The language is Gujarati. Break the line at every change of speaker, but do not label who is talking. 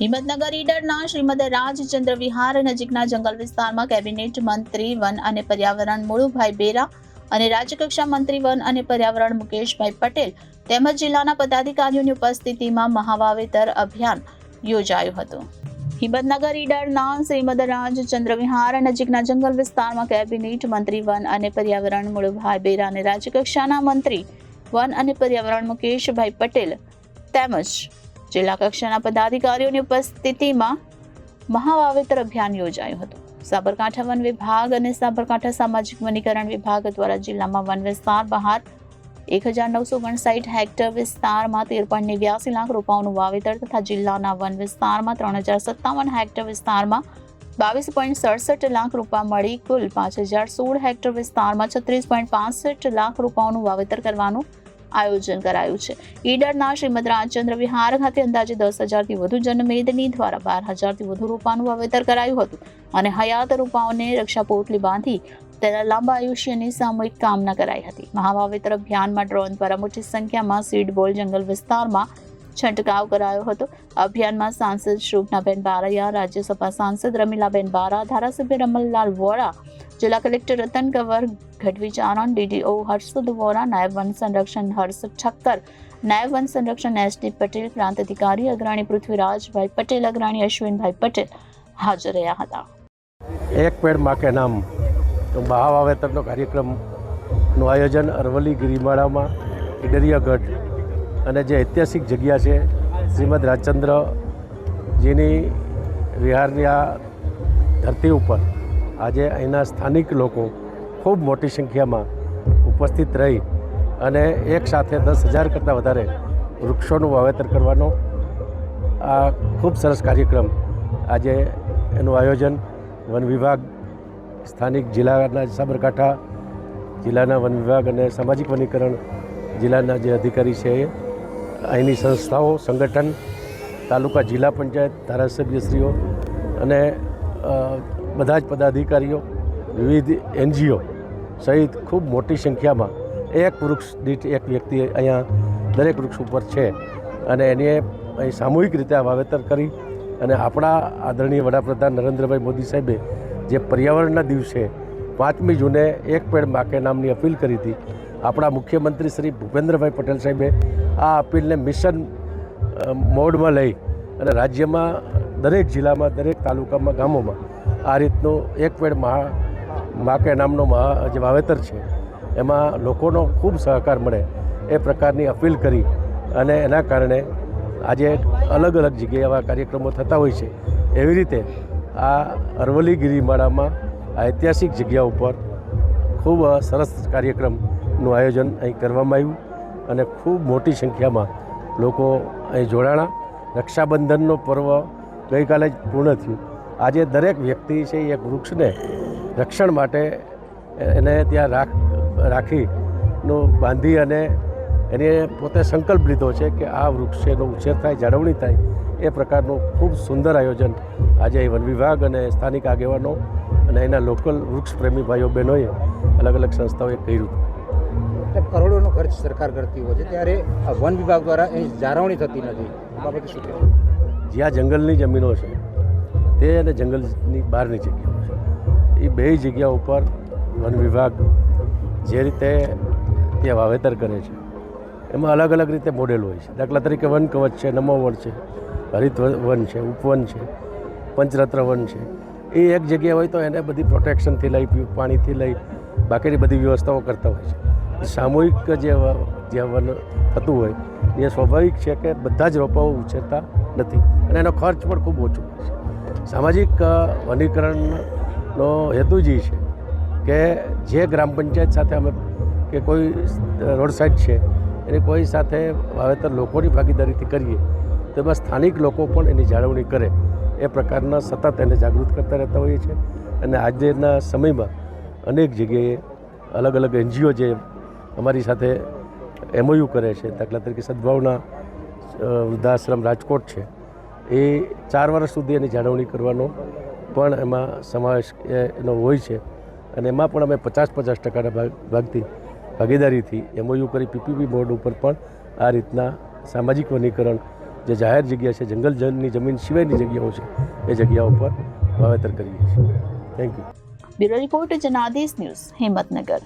હિંમતનગર ઈડરના શ્રીમદ રાજચંદ્ર વિહાર નજીકના જંગલ વિસ્તારમાં કેબિનેટ મંત્રી વન અને પર્યાવરણ મુળુભાઈ બેરા અને રાજ્યકક્ષા મંત્રી વન અને પર્યાવરણ મુકેશભાઈ પટેલ તેમજ જિલ્લાના પદાધિકારીઓની ઉપસ્થિતિમાં મહાવાવેતર અભિયાન યોજાયું હતું. હિંમતનગર ઈડરના શ્રીમદ રાજચંદ્ર વિહાર નજીકના જંગલ વિસ્તારમાં કેબિનેટ મંત્રી વન અને પર્યાવરણ મુળુભાઈ બેરા અને રાજ્યકક્ષાના મંત્રી વન અને પર્યાવરણ મુકેશભાઈ પટેલ તેમજ જિલ્લા કક્ષાના પદાધિકારીઓની ઉપસ્થિતિમાં મહાવાવેતર અભિયાન યોજાયું હતું. સાબરકાંઠા વન વિભાગ અને સાબરકાંઠા સામાજિક વનીકરણ વિભાગ દ્વારા જિલ્લામાં વન વિસ્તાર બહાર 1959 હેક્ટર વિસ્તારમાં 13.89 લાખ રોપાઓનું વાવેતર તથા જિલ્લાના વન વિસ્તારમાં 3057 હેક્ટર વિસ્તારમાં 22.67 લાખ રોપા મળી કુલ 5016 હેક્ટર વિસ્તારમાં 36.65 લાખ રોપાઓનું વાવેતર કરવાનું આયોજન કરાયું છે. ઈડરના શ્રીમદ રાજચંદ્ર વિહાર ખાતે અંદાજે 10,000થી વધુ જનમેદની દ્વારા 12,000થી વધુ રોપાનું વાવેતર કરાયું હતું અને હયાત રોપાઓને રક્ષા પોટલી બાંધી તેના લાંબા આયુષ્યની સામૂહિક કામના કરાઈ હતી. મહાવાવેતર અભિયાનમાં ડ્રોન દ્વારા મોટી સંખ્યામાં સીડ બોલ જંગલ વિસ્તારમાં છંટકાવ કરાયો હતો. અભિયાનમાં સાંસદ શોભનાબેન બારૈયા, રાજ્યસભા સાંસદ રમીલાબેન બારા, ધારાસભ્ય રમણલાલ વોરા, જિલ્લા કલેક્ટર રતન કંવર ગઢવી ચારણ, ડીડીઓ હર્ષદ વોરા, નાયબ વન સંરક્ષણ હર્ષ ઠક્કર, નાયબ વન સંરક્ષણ એસડી પટેલ, પ્રાંત અધિકારી અગ્રણી પૃથ્વીરાજભાઈ પટેલ, અગ્રણી અશ્વિનભાઈ પટેલ હાજર રહ્યા હતા.
એક પેડ માં કે નામ મહાવાવેતરનો કાર્યક્રમનું આયોજન અરવલ્લી ગિરિમાળામાં ઈડરિયાગઢ અને જે ઐતિહાસિક જગ્યા છે શ્રીમદ રાજચંદ્રજીની વિહારની આ ધરતી ઉપર આજે અહીંના સ્થાનિક લોકો ખૂબ મોટી સંખ્યામાં ઉપસ્થિત રહી અને એક સાથે 10,000 કરતાં વધારે વૃક્ષોનું વાવેતર કરવાનો આ ખૂબ સરસ કાર્યક્રમ આજે એનું આયોજન વન વિભાગ, સ્થાનિક જિલ્લાના સાબરકાંઠા જિલ્લાના વન વિભાગ અને સામાજિક વનીકરણ જિલ્લાના જે અધિકારી છે અહીંની સંસ્થાઓ, સંગઠન, તાલુકા જિલ્લા પંચાયત, ધારાસભ્યશ્રીઓ અને બધા જ પદાધિકારીઓ, વિવિધ NGO સહિત ખૂબ મોટી સંખ્યામાં એક વૃક્ષ દીઠ એક વ્યક્તિ અહીંયા દરેક વૃક્ષ ઉપર છે અને એને અહીં સામૂહિક રીતે આ વાવેતર કરી અને આપણા આદરણીય વડાપ્રધાન નરેન્દ્રભાઈ મોદી સાહેબે જે પર્યાવરણના દિવસે 5મી જૂને એક પેડ માં કે નામની અપીલ કરી હતી, આપણા મુખ્યમંત્રી શ્રી ભૂપેન્દ્રભાઈ પટેલ સાહેબે આ અપીલને મિશન મોડમાં લઈ અને રાજ્યમાં દરેક જિલ્લામાં, દરેક તાલુકામાં, ગામોમાં આ રીતનું એક પેડ માં કે નામનો જે વાવેતર છે એમાં લોકોનો ખૂબ સહકાર મળે એ પ્રકારની અપીલ કરી અને એના કારણે આજે અલગ અલગ જગ્યાએ આવા કાર્યક્રમો થતા હોય છે. એવી રીતે આ અરવલ્લી ગિરિમાળામાં આ ઐતિહાસિક જગ્યા ઉપર ખૂબ સરસ કાર્યક્રમનું આયોજન અહીં કરવામાં આવ્યું અને ખૂબ મોટી સંખ્યામાં લોકો અહીં જોડાણા. રક્ષાબંધનનો પર્વ ગઈકાલે જ પૂર્ણ થયું. આજે દરેક વ્યક્તિ છે એક વૃક્ષને રક્ષણ માટે એને ત્યાં રાખીનું બાંધી અને એને પોતે સંકલ્પ લીધો છે કે આ વૃક્ષ એનો ઉછેર થાય, જાળવણી થાય એ પ્રકારનું ખૂબ સુંદર આયોજન આજે વન વિભાગ અને સ્થાનિક આગેવાનો અને એના લોકલ વૃક્ષ પ્રેમી ભાઈઓ બહેનોએ અલગ અલગ સંસ્થાઓએ કર્યું.
કરોડોનો ખર્ચ સરકાર કરતી હોય છે ત્યારે વન વિભાગ દ્વારા અહીં જાળવણી થતી નથી, બાબતે શું કહેવું?
જ્યાં જંગલની જમીનો છે તે અને જંગલની બહારની જગ્યાઓ છે એ બે જગ્યા ઉપર વન વિભાગ જે રીતે ત્યાં વાવેતર કરે છે એમાં અલગ અલગ રીતે મોડેલ હોય છે. દાખલા તરીકે વન કવચ છે, નમો વન છે, હરિત વન છે, ઉપવન છે, પંચરત્ન વન છે. એ એક જગ્યાએ હોય તો એને બધી પ્રોટેક્શનથી લઈ, પાણીથી લઈ બાકીની બધી વ્યવસ્થાઓ કરતા હોય છે. સામૂહિક જે વન થતું હોય એ સ્વાભાવિક છે કે બધા જ રોપાઓ ઉછેરતા નથી અને એનો ખર્ચ પણ ખૂબ ઓછો હોય છે. સામાજિક વનીકરણનો હેતુ જ છે કે જે ગ્રામ પંચાયત સાથે અમે કે કોઈ રોડ સાઈડ છે એની કોઈ સાથે વાવેતર લોકોની ભાગીદારીથી કરીએ તો એમાં સ્થાનિક લોકો પણ એની જાળવણી કરે એ પ્રકારના સતત એને જાગૃત કરતા રહેતા હોઈએ છીએ. અને આજના સમયમાં અનેક જગ્યાએ અલગ અલગ NGO જે અમારી સાથે MOU કરે છે, દાખલા તરીકે સદભાવના વૃદ્ધાશ્રમ રાજકોટ છે, એ 4 વર્ષ સુધી એની જાળવણી કરવાનો પણ એમાં સમાવેશ એનો હોય છે અને એમાં પણ અમે 50-50% ભાગથી ભાગીદારીથી MOU કરી PPP બોર્ડ ઉપર પણ આ રીતના સામાજિક વનીકરણ જે જાહેર જગ્યા છે, જંગલની જમીન સિવાયની જગ્યાઓ છે, એ જગ્યાઓ પર વાવેતર કરીએ છીએ. Thank you.
Bureau report Janadesh news, Himmatnagar.